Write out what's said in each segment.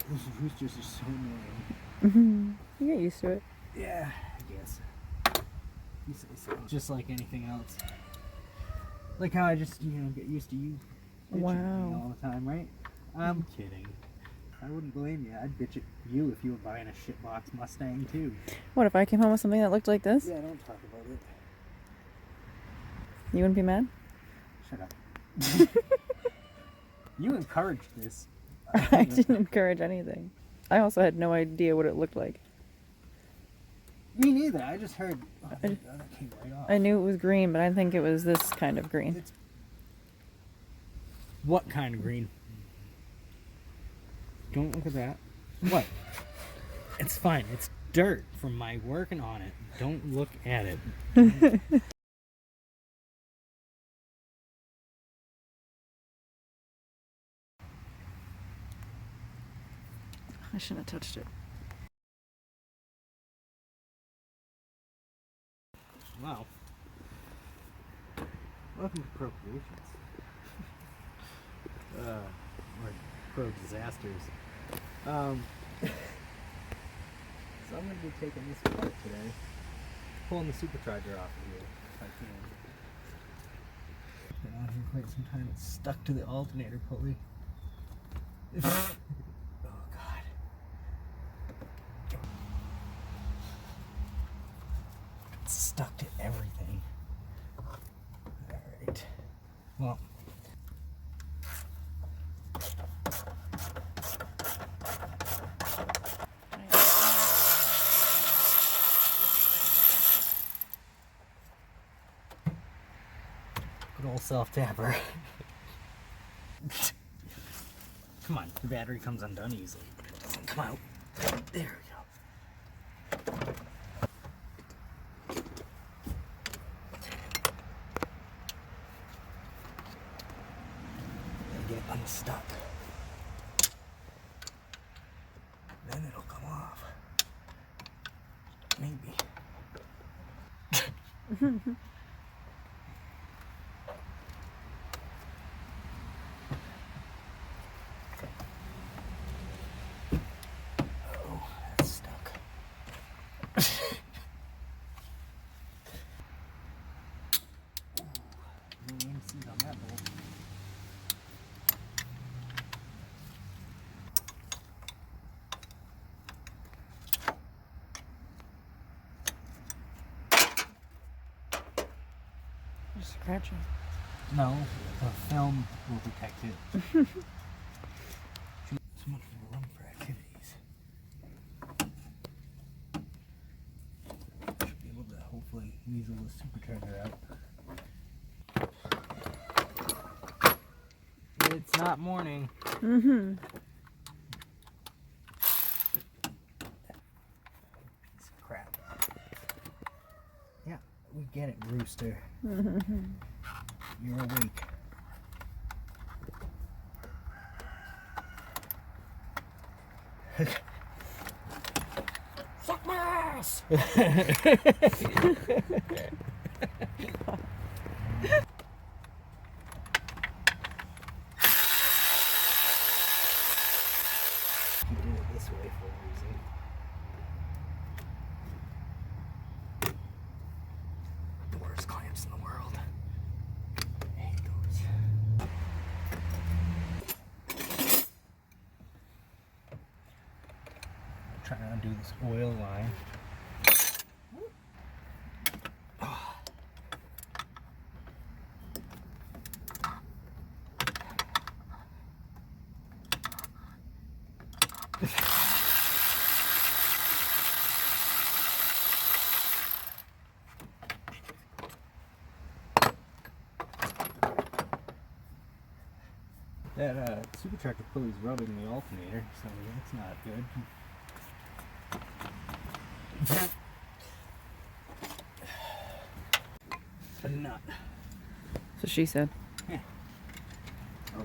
Those roosters are so annoying. You get used to it. Yeah, I guess. You say so. Just like anything else. Like how I just, get used to you bitching at me all the time, right? I'm kidding. I wouldn't blame you. I'd bitch at you if you were buying a shitbox Mustang too. What if I came home with something that looked like this? Yeah, don't talk about it. You wouldn't be mad? Shut up. You encouraged this. I didn't encourage anything. I also had no idea what it looked like. Me neither. I just heard. Oh, that came right off. I knew it was green, but I didn't think it was this kind of green. What kind of green? Don't look at that. What? It's fine. It's dirt from my working on it. Don't look at it. I shouldn't have touched it. Wow. Welcome to Procreations. Or Pro Disasters. So I'm going to be taking this apart today. Pulling the supercharger off of here if I can. Been on here quite some time. It's stuck to the alternator pulley. Oh God. It's stuck to everything. Alright. Well. Good old self-tapper. Come on, the battery comes undone easily, but it doesn't come out. There we go. Get unstuck. Then it'll come off. Maybe. Oh, that's stuck. No AMCs on that bolt. Just scratching. No, the film will detect it. So much more room for activities. Should be able to hopefully weasel the supercharger out. It's not morning. Mm-hmm. Piece of crap. Yeah, we get it, Rooster. Mm-hmm. You're awake. Suck my ass! He did it this way for a reason. The worst clamps in the world. I hate those. Trying to undo this oil line. That supercharger pulley's rubbing the alternator, so that's not good. A nut. So she said. Yeah. Oh.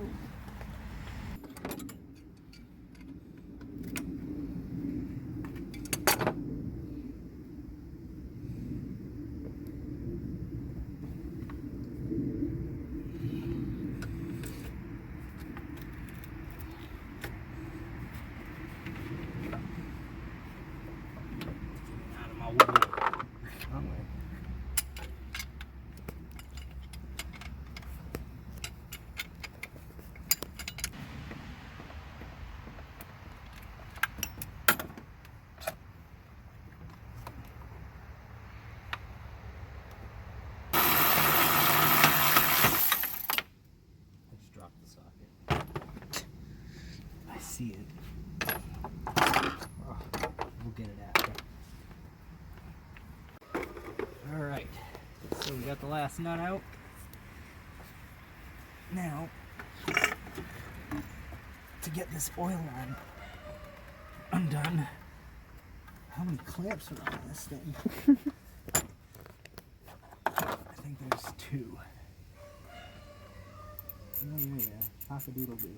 see it. Oh, we'll get it after. Alright, so we got the last nut out. Now, to get this oil line undone, how many clamps are on this thing? I think there's 2. Yeah. Cock-a-doodle-doo.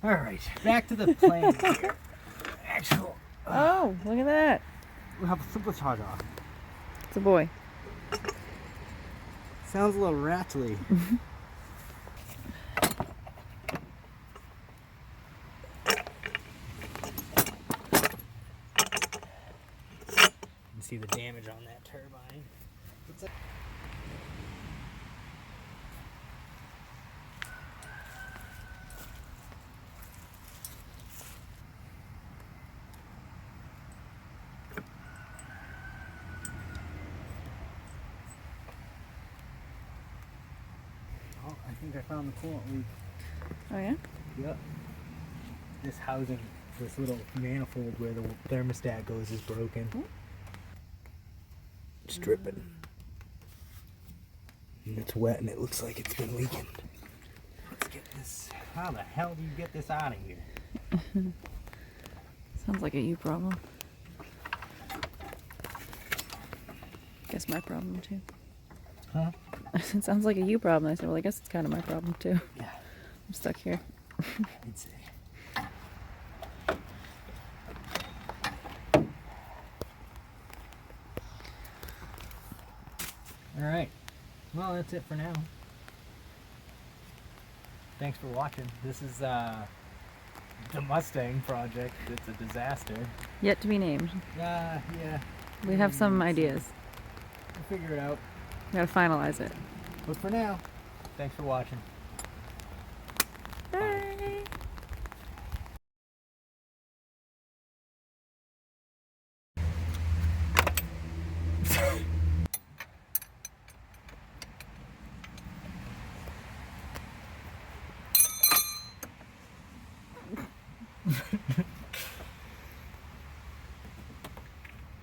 Alright, back to the plane. Actual. Oh, look at that. We have a supercharger. It's a boy. Sounds a little rattly. You can see the damage on that turbine. It's Oh, I think I found the coolant leak. Oh yeah? Yep. This housing, this little manifold where the thermostat goes is broken. It's dripping. And it's wet and it looks like it's been leaking. Let's get this. How the hell do you get this out of here? Sounds like a you problem. Guess my problem too. Huh? It sounds like a you problem. I said, well, I guess it's kind of my problem too. Yeah. I'm stuck here. I'd say. Alright. Well, that's it for now. Thanks for watching. This is the Mustang project. It's a disaster. Yet to be named. Yeah. We have some ideas. We'll figure it out. We gotta finalize it. But for now, thanks for watching. Bye.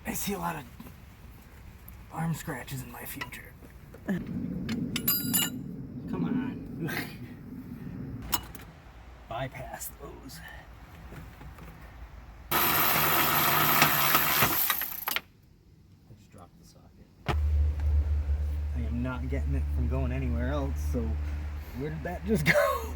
I see a lot of arm scratches in my future. Come on. Bypass those. I just dropped the socket. I am not getting it from going anywhere else, so where did that just go?